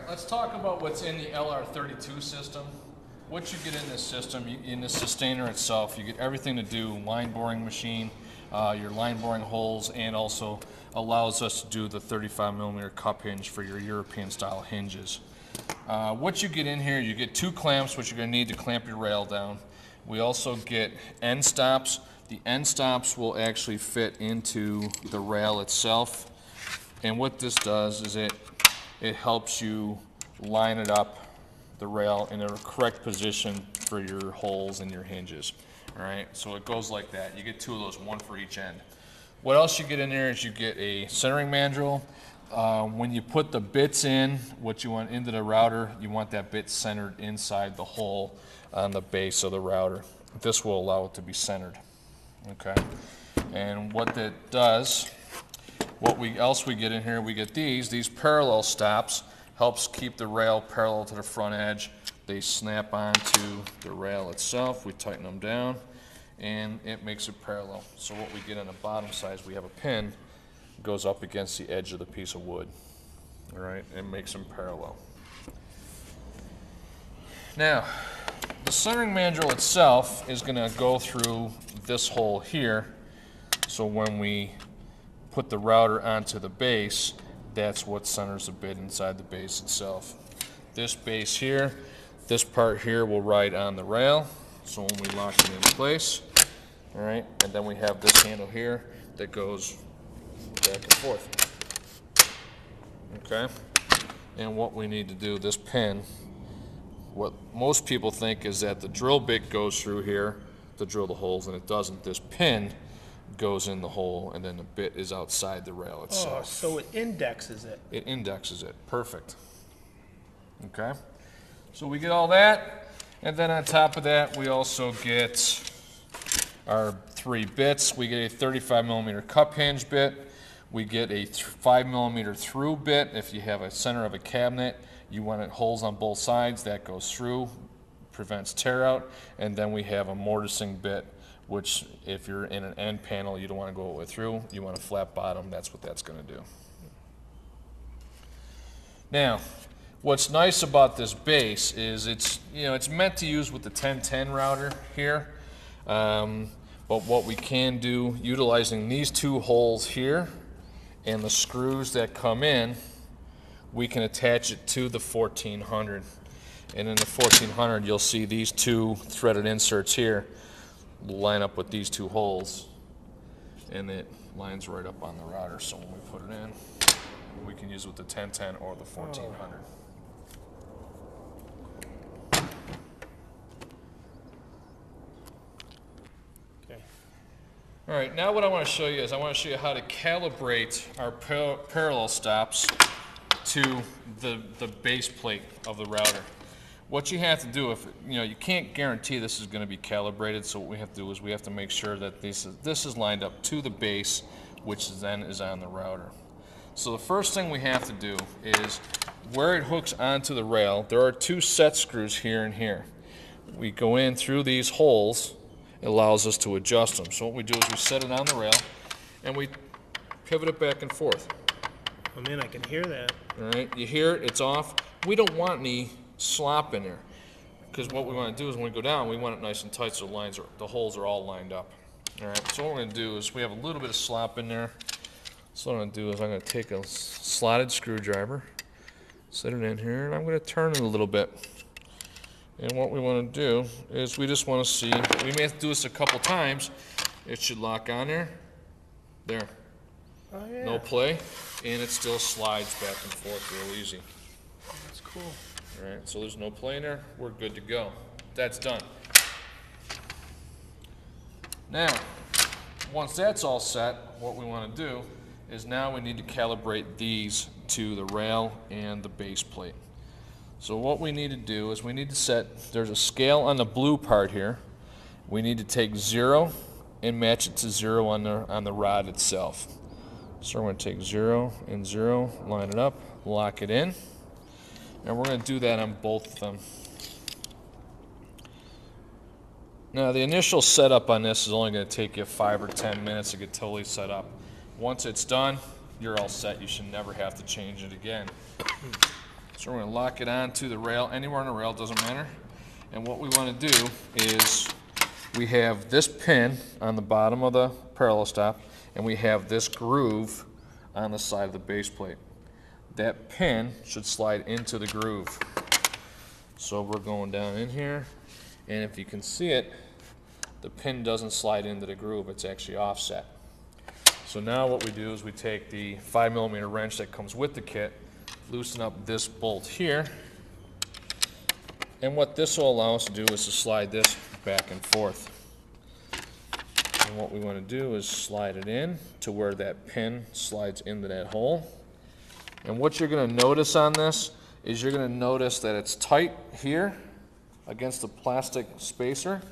let's talk about what's in the LR32 system. What you get in this system, in the sustainer itself, you get everything to do, line boring machine, your line boring holes, and also allows us to do the 35mm cup hinge for your European style hinges. What you get in here, you get 2 clamps, which you're going to need to clamp your rail down. We also get end stops. The end stops will actually fit into the rail itself. And what this does is it helps you line it up, the rail, in a correct position for your holes and your hinges. All right, so it goes like that. You get 2 of those, 1 for each end. What else you get in there is you get a centering mandrel. When you put the bits in, what you want into the router, you want that bit centered inside the hole on the base of the router. This will allow it to be centered. Okay, and what that does, else we get in here, we get these parallel stops. Helps keep the rail parallel to the front edge. They snap onto the rail itself. We tighten them down, and it makes it parallel. So what we get on the bottom side is we have a pin goes up against the edge of the piece of wood. All right, and makes them parallel. Now, the centering mandrel itself is going to go through this hole here. So when we put the router onto the base, that's what centers the bit inside the base itself. This base here, this part here will ride on the rail, so when we lock it in place, all right, and then we have this handle here that goes back and forth. Okay, and what we need to do, this pin, what most people think is that the drill bit goes through here to drill the holes, and it doesn't. This pin goes in the hole, and then the bit is outside the rail itself. Oh, so it indexes it. It indexes it. Perfect. Okay. So we get all that, and then on top of that, we also get our 3 bits. We get a 35mm cup hinge bit. We get a 5mm through bit. If you have a center of a cabinet, you want it holes on both sides. That goes through, prevents tear out, and then we have a mortising bit, which if you're in an end panel, you don't want to go all the way through. You want a flat bottom. That's what that's going to do. Now, what's nice about this base is it's meant to use with the 1010 router here. But what we can do, utilizing these 2 holes here and the screws that come in, we can attach it to the 1400. And in the 1400, you'll see these 2 threaded inserts here line up with these 2 holes, and it lines right up on the router. So when we put it in, we can use it with the 1010 or the 1400. Okay. All right, now what I want to show you is I want to show you how to calibrate our parallel stops to the base plate of the router. What you have to do, if you can't guarantee this is going to be calibrated, so what we have to do is we have to make sure that this is lined up to the base, which then is on the router. So the first thing we have to do is where it hooks onto the rail, there are 2 set screws here and here. We go in through these holes. It allows us to adjust them. So what we do is we set it on the rail and we pivot it back and forth. Oh man, I can hear that. All right, you hear it, it's off. We don't want any slop in there, because what we want to do is when we go down, we want it nice and tight so the holes are all lined up. All right, so what we're going to do is we have a little bit of slop in there. So what I'm going to do is I'm going to take a slotted screwdriver, set it in here, and I'm going to turn it a little bit. And what we want to do is we just want to see, we may have to do this a couple times. It should lock on there. There. Oh, yeah. No play, and it still slides back and forth real easy. That's cool. All right, so there's no play in there. We're good to go. That's done. Now, once that's all set, what we want to do is now we need to calibrate these to the rail and the base plate. So what we need to do is we need to set, there's a scale on the blue part here. We need to take 0 and match it to 0 on the rod itself. So we're going to take 0 and 0, line it up, lock it in, and we're going to do that on both of them. Now the initial setup on this is only going to take you 5 or 10 minutes to get totally set up. Once it's done, you're all set. You should never have to change it again. So we're going to lock it onto the rail, anywhere on the rail, doesn't matter. And what we want to do is we have this pin on the bottom of the parallel stop, and we have this groove on the side of the base plate. That pin should slide into the groove. So we're going down in here, and if you can see it, the pin doesn't slide into the groove, it's actually offset. So now what we do is we take the 5mm wrench that comes with the kit, loosen up this bolt here, and what this will allow us to do is to slide this back and forth. And what we want to do is slide it in to where that pin slides into that hole. And what you're going to notice on this is you're going to notice that it's tight here against the plastic spacer,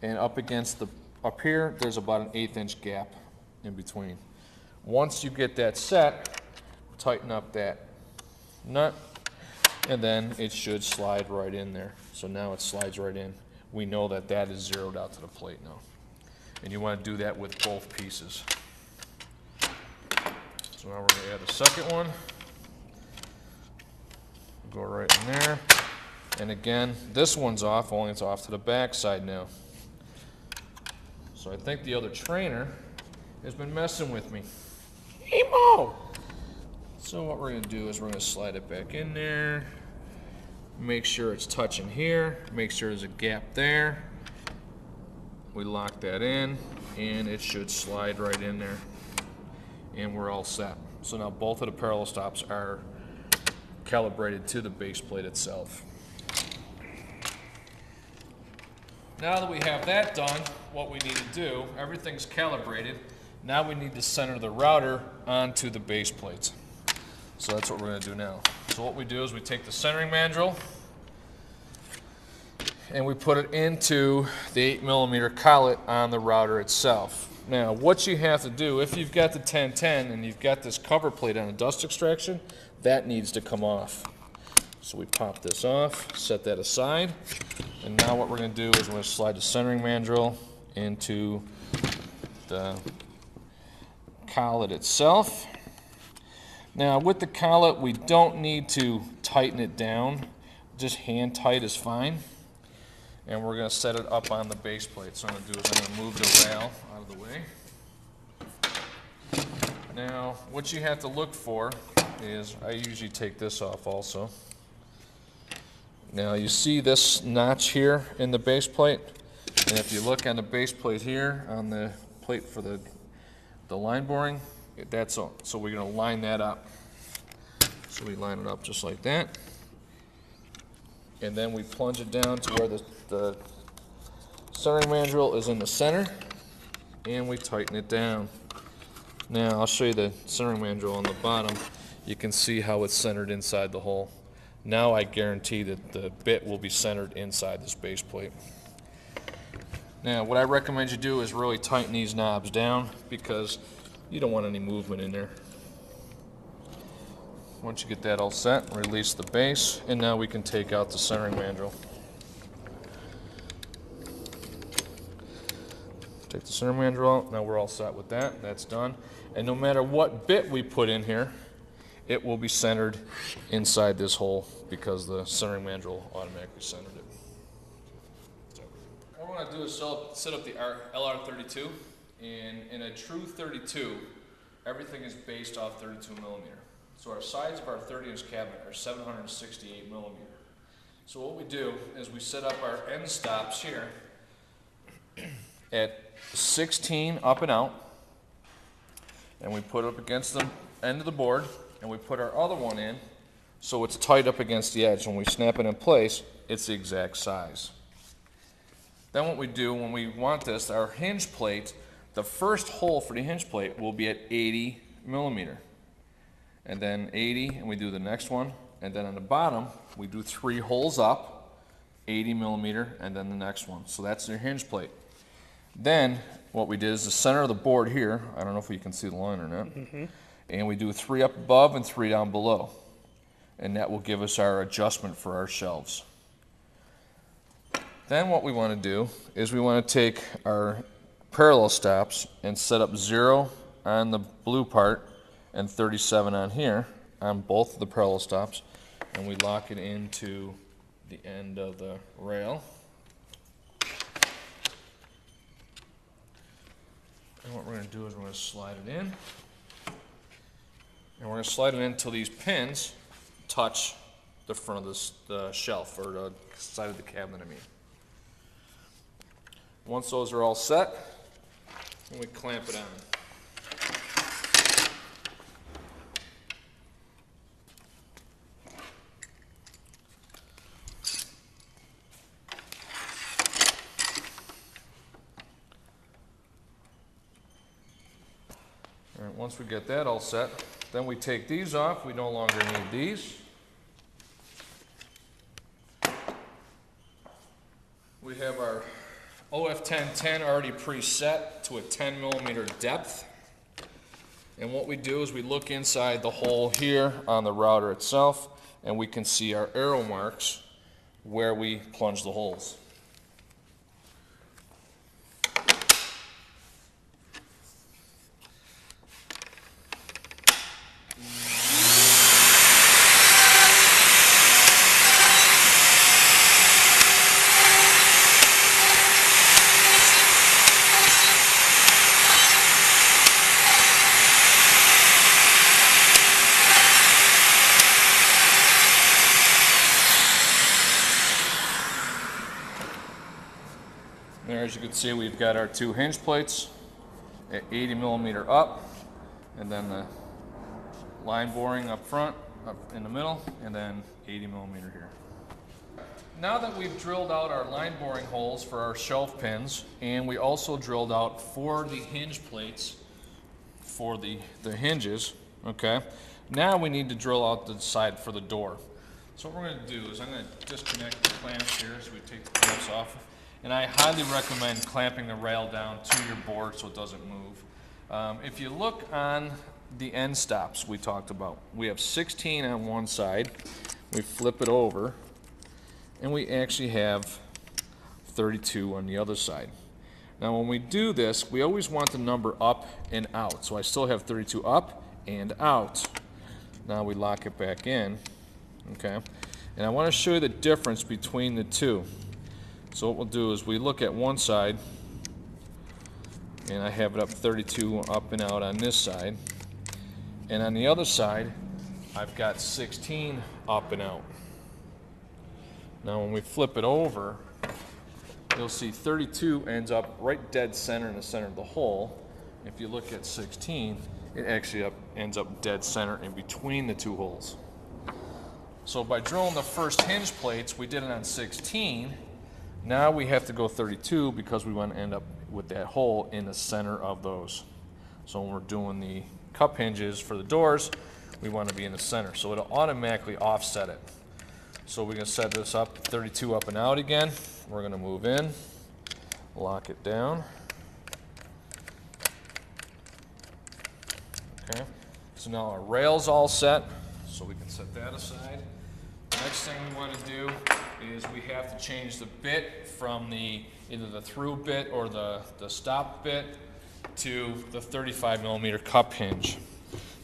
and up here there's about an 1/8 inch gap in between. Once you get that set, tighten up that nut, and then it should slide right in there. So now it slides right in. We know that that is zeroed out to the plate now. And you want to do that with both pieces. So now we're going to add a second one. Go right in there. And again, this one's off, only it's off to the back side now. So I think the other trainer has been messing with me. Emo! So what we're going to do is we're going to slide it back in there, make sure it's touching here, make sure there's a gap there. We lock that in, and it should slide right in there, and we're all set. So now both of the parallel stops are calibrated to the base plate itself. Now that we have that done, what we need to do, everything's calibrated. Now we need to center the router onto the base plates. So that's what we're going to do now. So what we do is we take the centering mandrel and we put it into the 8mm collet on the router itself. Now what you have to do, if you've got the 1010 and you've got this cover plate on a dust extraction, that needs to come off. So we pop this off, set that aside, and now what we're going to do is we're going to slide the centering mandrel into the collet itself. Now with the collet, we don't need to tighten it down, just hand tight is fine. And we're going to set it up on the base plate. So what I'm going to do is I'm going to move the rail out of the way. Now what you have to look for is, I usually take this off also. Now you see this notch here in the base plate, and if you look on the base plate here, on the plate for the line boring, that's all. So we're going to line that up. So we line it up just like that, and then we plunge it down to where the centering mandrel is in the center, and we tighten it down. Now I'll show you the centering mandrel on the bottom. You can see how it's centered inside the hole. Now I guarantee that the bit will be centered inside this base plate. Now what I recommend you do is really tighten these knobs down, because you don't want any movement in there. Once you get that all set, release the base, and now we can take out the centering mandrel. Take the centering mandrel out. Now we're all set with that. That's done. And no matter what bit we put in here, it will be centered inside this hole, because the centering mandrel automatically centered it. So what we're going to do is set up the LR32, and in a true 32, everything is based off 32mm. So our sides of our 30-inch cabinet are 768mm. So what we do is we set up our end stops here at 16 up and out, and we put it up against the end of the board, and we put our other one in so it's tight up against the edge. When we snap it in place, it's the exact size. Then what we do when we want this, our hinge plate, the first hole for the hinge plate will be at 80mm. And then 80, and we do the next one. And then on the bottom, we do 3 holes up, 80mm, and then the next one. So that's your hinge plate. Then what we did is the center of the board here, I don't know if you can see the line or not, and we do 3 up above and 3 down below. And that will give us our adjustment for our shelves. Then what we want to do is we want to take our parallel stops and set up 0 on the blue part and 37 on here on both of the parallel stops, and we lock it into the end of the rail. And what we're going to do is we're going to slide it in. And we're going to slide it in until these pins touch the front of the shelf, or the side of the cabinet, I mean. Once those are all set, then we clamp it on. All right, once we get that all set, then we take these off. We no longer need these. We have our OF1010 already preset to a 10 millimeter depth. And what we do is we look inside the hole here on the router itself, and we can see our arrow marks where we plunge the holes. There, as you can see, we've got our two hinge plates at 80 millimeter up, and then the line boring up front, up in the middle, and then 80 millimeter here. Now that we've drilled out our line boring holes for our shelf pins, and we also drilled out for the hinge plates for the hinges, okay, now we need to drill out the side for the door. So what we're going to do is I'm going to disconnect the clamps here, so we take the clamps off. And I highly recommend clamping the rail down to your board so it doesn't move. If you look on the end stops we talked about, we have 16 on one side. We flip it over, and we actually have 32 on the other side. Now when we do this, we always want the number up and out. So I still have 32 up and out. Now we lock it back in, okay? And I want to show you the difference between the two. So what we'll do is we look at one side, and I have it up 32 up and out on this side. And on the other side, I've got 16 up and out. Now when we flip it over, you'll see 32 ends up right dead center in the center of the hole. If you look at 16, it actually ends up dead center in between the two holes. So by drilling the first hinge plates, we did it on 16. Now we have to go 32 because we want to end up with that hole in the center of those. So when we're doing the cup hinges for the doors, we want to be in the center. So it'll automatically offset it. So we're going to set this up 32 up and out again. We're going to move in, lock it down. Okay, so now our rail's all set, so we can set that aside. The next thing we want to do is we have to change the bit from either the through bit or the stop bit to the 35 millimeter cup hinge.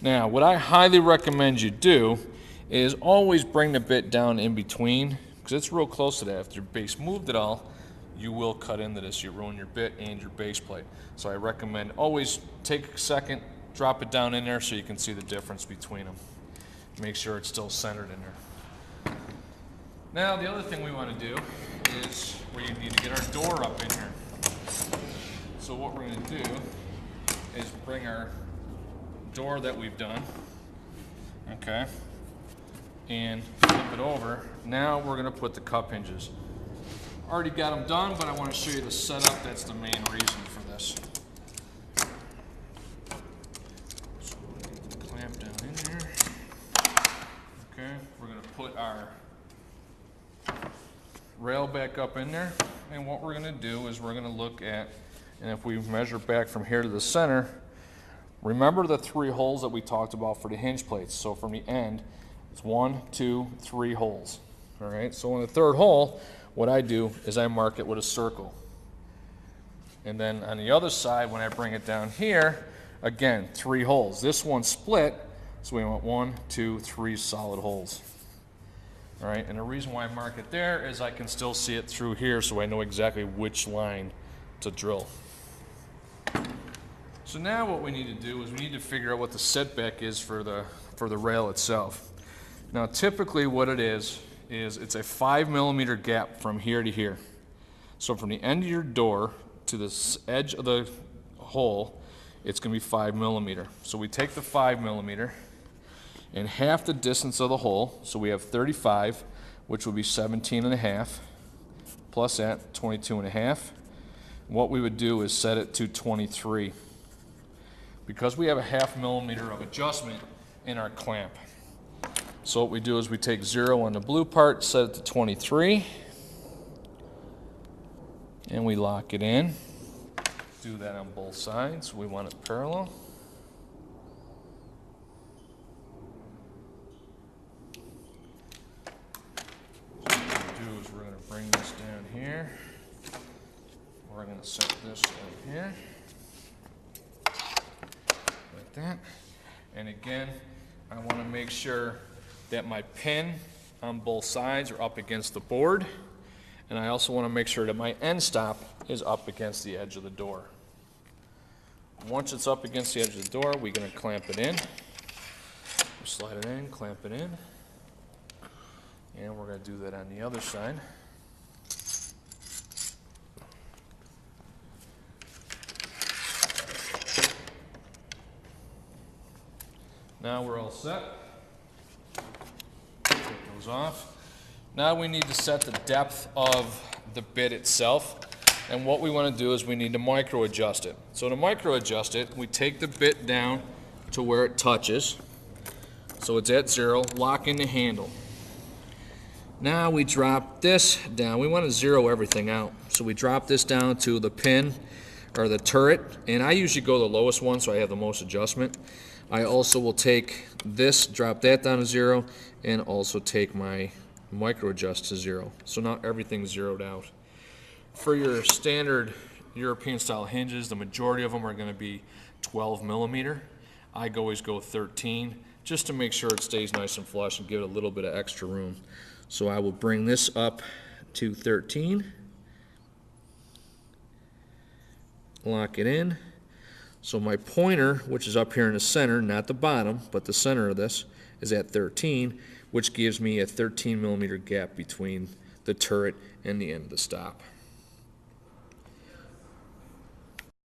Now, what I highly recommend you do is always bring the bit down in between, because it's real close to that. If your base moved at all, you will cut into this. You ruin your bit and your base plate. So I recommend always take a second, drop it down in there so you can see the difference between them. Make sure it's still centered in there. Now the other thing we want to do is we need to get our door up in here. So what we're going to do is bring our door that we've done, okay, and flip it over. Now we're going to put the cup hinges. Already got them done, but I want to show you the setup. That's the main reason for this. So we're going to clamp down in here. Okay, we're going to put our rail back up in there, and what we're going to do is we're going to look at, and if we measure back from here to the center, remember the 3 holes that we talked about for the hinge plates. So from the end, it's 1, 2, 3 holes. All right, so on the 3rd hole, what I do is I mark it with a circle. And then on the other side, when I bring it down here, again, 3 holes. This one split, So we want 1, 2, 3 solid holes. All right, and the reason why I mark it there is I can still see it through here, so I know exactly which line to drill. So now what we need to do is we need to figure out what the setback is for the rail itself. Now typically what it is it's a 5mm gap from here to here. So from the end of your door to the edge of the hole, it's going to be 5mm. So we take the 5mm and half the distance of the hole, so we have 35, which will be 17.5, plus that, 22.5. What we would do is set it to 23. Because we have a 0.5mm of adjustment in our clamp. So what we do is we take 0 on the blue part, set it to 23, and we lock it in. Do that on both sides. We want it parallel. So what we're going to do is we're going to bring this down here. We're going to set this right here. Like that. And again, I want to make sure that my pin on both sides are up against the board. And I also want to make sure that my end stop is up against the edge of the door. Once it's up against the edge of the door, we're going to clamp it in. Slide it in, clamp it in. And we're going to do that on the other side. Now we're all set. Take those off. Now we need to set the depth of the bit itself. And what we want to do is we need to micro adjust it. So to micro adjust it, we take the bit down to where it touches. So it's at 0, lock in the handle. Now we drop this down. We want to zero everything out. So we drop this down to the pin or the turret. And I usually go the lowest one so I have the most adjustment. I also will take this, drop that down to 0, and also take my micro adjust to 0. So now everything's zeroed out. For your standard European style hinges, the majority of them are going to be 12mm. I always go 13 just to make sure it stays nice and flush and give it a little bit of extra room. So I will bring this up to 13, lock it in. So my pointer, which is up here in the center, not the bottom, but the center of this, is at 13, which gives me a 13mm gap between the turret and the end of the stop.